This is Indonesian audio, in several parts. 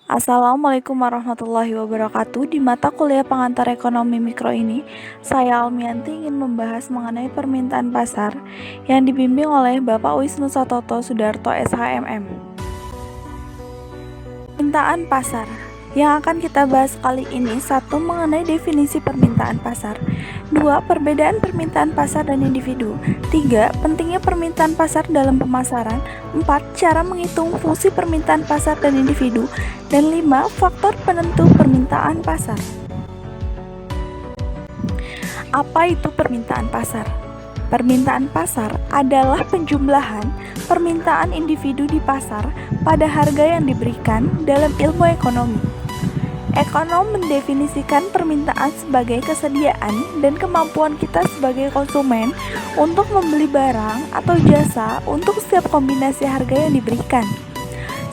Assalamualaikum warahmatullahi wabarakatuh. Di mata kuliah pengantar ekonomi mikro ini, saya Almianti ingin membahas mengenai permintaan pasar yang dibimbing oleh Bapak Wisnu Satoto Sudarto SHMM. Permintaan pasar yang akan kita bahas kali ini, 1. Mengenai definisi permintaan pasar, 2. Perbedaan permintaan pasar dan individu, 3. Pentingnya permintaan pasar dalam pemasaran, 4. Cara menghitung fungsi permintaan pasar dan individu, dan 5. Faktor penentu permintaan pasar. Apa itu permintaan pasar? Permintaan pasar adalah penjumlahan permintaan individu di pasar pada harga yang diberikan dalam ilmu ekonomi. Ekonom mendefinisikan permintaan sebagai kesediaan dan kemampuan kita sebagai konsumen untuk membeli barang atau jasa untuk setiap kombinasi harga yang diberikan.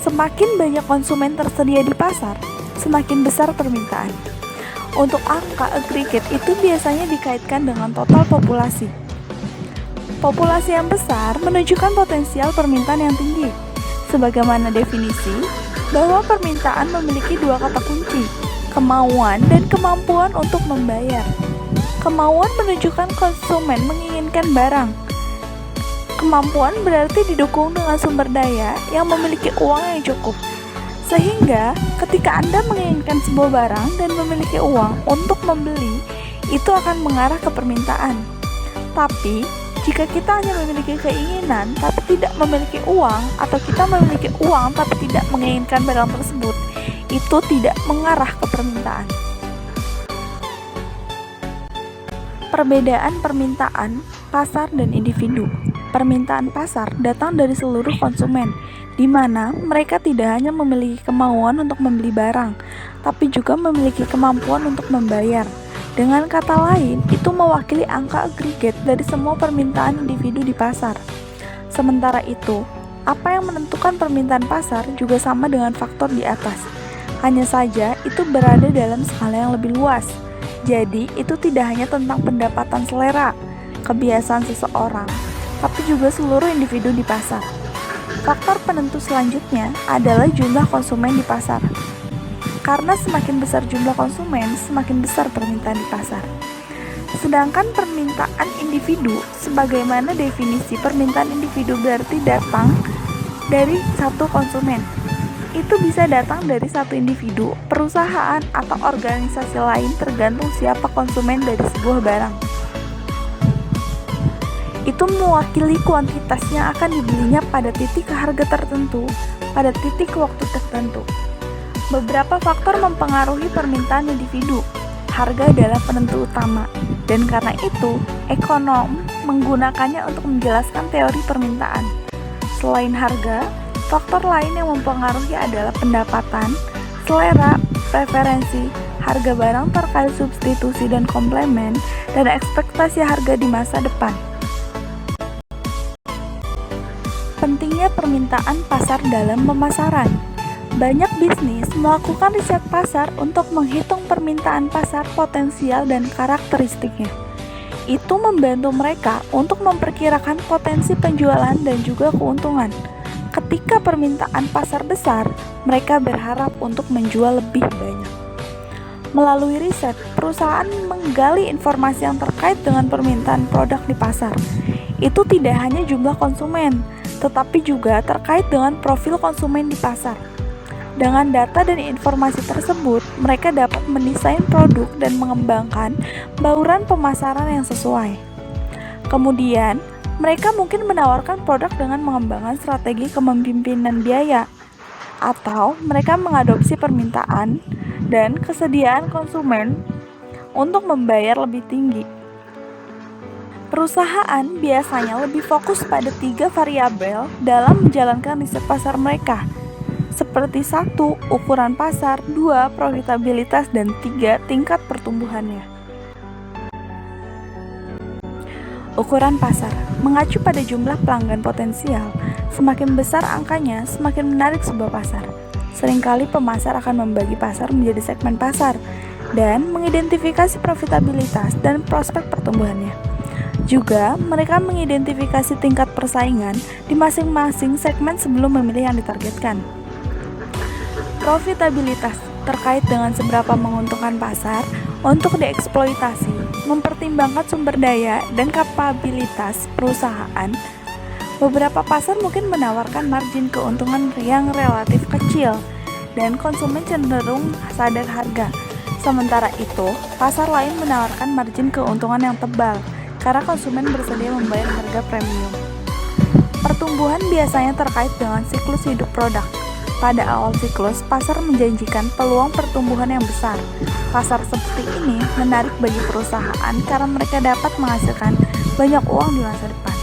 Semakin banyak konsumen tersedia di pasar, semakin besar permintaan. Untuk angka aggregate itu biasanya dikaitkan dengan total populasi. Populasi yang besar menunjukkan potensial permintaan yang tinggi. Sebagaimana definisi, bahwa permintaan memiliki dua kata kunci, kemauan dan kemampuan untuk membayar. Kemauan menunjukkan konsumen menginginkan barang. Kemampuan berarti didukung dengan sumber daya yang memiliki uang yang cukup. Sehingga ketika Anda menginginkan sebuah barang dan memiliki uang untuk membeli, itu akan mengarah ke permintaan. Tapi jika kita hanya memiliki keinginan tapi tidak memiliki uang, atau kita memiliki uang tapi tidak menginginkan barang tersebut, itu tidak mengarah ke permintaan. Perbedaan permintaan pasar dan individu. Permintaan pasar datang dari seluruh konsumen, di mana mereka tidak hanya memiliki kemauan untuk membeli barang, tapi juga memiliki kemampuan untuk membayar. Dengan kata lain, itu mewakili angka aggregate dari semua permintaan individu di pasar. Sementara itu, apa yang menentukan permintaan pasar juga sama dengan faktor di atas. Hanya saja, itu berada dalam skala yang lebih luas. Jadi, itu tidak hanya tentang pendapatan selera, kebiasaan seseorang, tapi juga seluruh individu di pasar. Faktor penentu selanjutnya adalah jumlah konsumen di pasar. Karena semakin besar jumlah konsumen, semakin besar permintaan di pasar. Sedangkan permintaan individu, sebagaimana definisi permintaan individu berarti datang dari satu konsumen. Itu bisa datang dari satu individu, perusahaan, atau organisasi lain tergantung siapa konsumen dari sebuah barang. Itu mewakili kuantitas yang akan dibelinya pada titik harga tertentu, pada titik waktu tertentu. Beberapa faktor mempengaruhi permintaan individu. Harga adalah penentu utama, dan karena itu, ekonom menggunakannya untuk menjelaskan teori permintaan. Selain harga, faktor lain yang mempengaruhi adalah pendapatan, selera, preferensi, harga barang terkait substitusi dan komplement, dan ekspektasi harga di masa depan. Pentingnya permintaan pasar dalam pemasaran. Banyak bisnis melakukan riset pasar untuk menghitung permintaan pasar potensial dan karakteristiknya. Itu membantu mereka untuk memperkirakan potensi penjualan dan juga keuntungan. Ketika permintaan pasar besar, mereka berharap untuk menjual lebih banyak. Melalui riset, perusahaan menggali informasi yang terkait dengan permintaan produk di pasar. Itu tidak hanya jumlah konsumen, tetapi juga terkait dengan profil konsumen di pasar. Dengan data dan informasi tersebut, mereka dapat mendesain produk dan mengembangkan bauran pemasaran yang sesuai. Kemudian, mereka mungkin menawarkan produk dengan mengembangkan strategi kepemimpinan biaya, atau mereka mengadopsi permintaan dan kesediaan konsumen untuk membayar lebih tinggi. Perusahaan biasanya lebih fokus pada 3 variabel dalam menjalankan riset pasar mereka, seperti 1. Ukuran pasar, 2. Profitabilitas, dan 3. Tingkat pertumbuhannya. Ukuran pasar mengacu pada jumlah pelanggan potensial. Semakin besar angkanya, semakin menarik sebuah pasar. Seringkali pemasar akan membagi pasar menjadi segmen pasar dan mengidentifikasi profitabilitas dan prospek pertumbuhannya. Juga, mereka mengidentifikasi tingkat persaingan di masing-masing segmen sebelum memilih yang ditargetkan. Profitabilitas terkait dengan seberapa menguntungkan pasar untuk dieksploitasi, mempertimbangkan sumber daya dan kapabilitas perusahaan. Beberapa pasar mungkin menawarkan margin keuntungan yang relatif kecil dan konsumen cenderung sadar harga. Sementara itu, pasar lain menawarkan margin keuntungan yang tebal karena konsumen bersedia membayar harga premium. Pertumbuhan biasanya terkait dengan siklus hidup produk. Pada awal siklus, pasar menjanjikan peluang pertumbuhan yang besar. Pasar seperti ini menarik bagi perusahaan karena mereka dapat menghasilkan banyak uang di masa depan.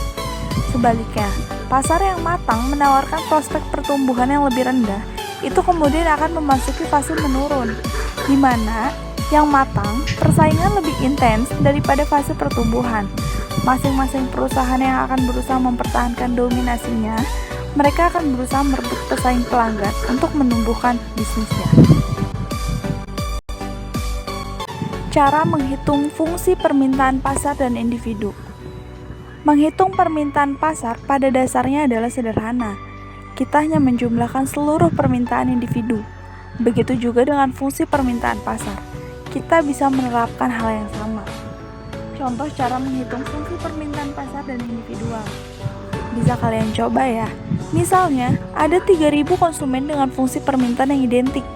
Sebaliknya, pasar yang matang menawarkan prospek pertumbuhan yang lebih rendah. Itu kemudian akan memasuki fase menurun, di mana yang matang persaingan lebih intens daripada fase pertumbuhan. Masing-masing perusahaan yang akan berusaha mempertahankan dominasinya, mereka akan berusaha merebut pesaing pelanggan untuk menumbuhkan bisnisnya. Cara menghitung fungsi permintaan pasar dan individu. Menghitung permintaan pasar pada dasarnya adalah sederhana. Kita hanya menjumlahkan seluruh permintaan individu. Begitu juga dengan fungsi permintaan pasar. Kita bisa menerapkan hal yang sama. Contoh cara menghitung fungsi permintaan pasar dan individual. Bisa kalian coba ya. Misalnya, ada 3.000 konsumen dengan fungsi permintaan yang identik.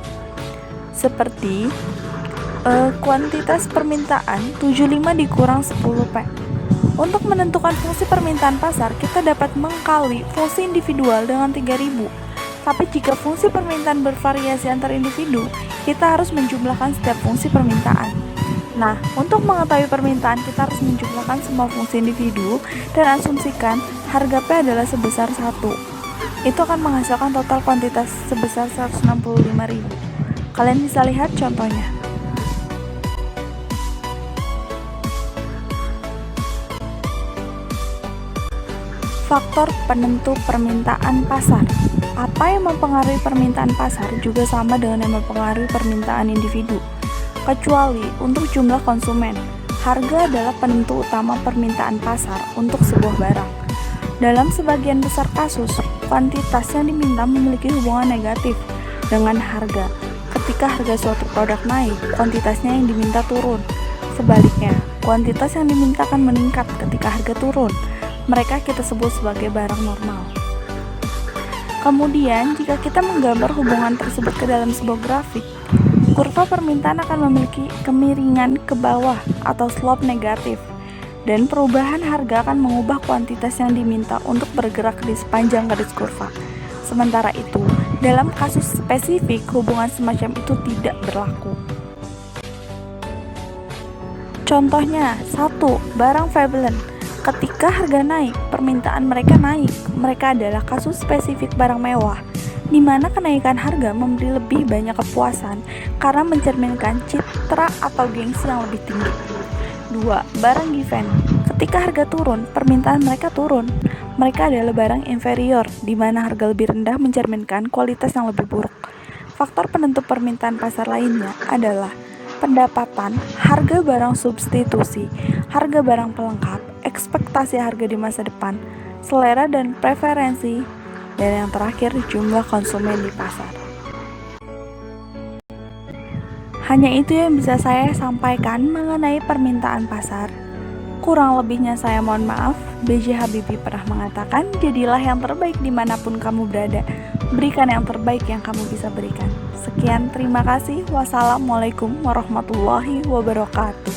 Seperti kuantitas permintaan 75 dikurang 10P. Untuk menentukan fungsi permintaan pasar, kita dapat mengkali fungsi individual dengan 3.000. Tapi jika fungsi permintaan bervariasi antar individu, kita harus menjumlahkan setiap fungsi permintaan. Nah, untuk mengetahui permintaan, kita harus menjumlahkan semua fungsi individu dan asumsikan harga P adalah sebesar 1. Itu akan menghasilkan total kuantitas sebesar 165.000. Kalian bisa lihat contohnya. Faktor penentu permintaan pasar. Apa yang mempengaruhi permintaan pasar juga sama dengan yang mempengaruhi permintaan individu, kecuali untuk jumlah konsumen. Harga adalah penentu utama permintaan pasar untuk sebuah barang. Dalam sebagian besar kasus, kuantitas yang diminta memiliki hubungan negatif dengan harga. Ketika harga suatu produk naik, kuantitasnya yang diminta turun. Sebaliknya, kuantitas yang diminta akan meningkat ketika harga turun. Mereka kita sebut sebagai barang normal. Kemudian, jika kita menggambar hubungan tersebut ke dalam sebuah grafik, kurva permintaan akan memiliki kemiringan ke bawah atau slope negatif, dan perubahan harga akan mengubah kuantitas yang diminta untuk bergerak di sepanjang garis kurva. Sementara itu, dalam kasus spesifik, hubungan semacam itu tidak berlaku. Contohnya, 1. Barang Veblen. Ketika harga naik, permintaan mereka naik. Mereka adalah kasus spesifik barang mewah, di mana kenaikan harga memberi lebih banyak kepuasan karena mencerminkan citra atau gengsi yang lebih tinggi. 2. Barang Given. Ketika harga turun, permintaan mereka turun. Mereka adalah barang inferior, di mana harga lebih rendah mencerminkan kualitas yang lebih buruk. Faktor penentu permintaan pasar lainnya adalah pendapatan, harga barang substitusi, harga barang pelengkap, ekspektasi harga di masa depan, selera dan preferensi, dan yang terakhir jumlah konsumen di pasar. Hanya itu yang bisa saya sampaikan mengenai permintaan pasar. Kurang lebihnya saya mohon maaf. B.J. Habibie pernah mengatakan, jadilah yang terbaik dimanapun kamu berada. Berikan yang terbaik yang kamu bisa berikan. Sekian, terima kasih. Wassalamualaikum warahmatullahi wabarakatuh.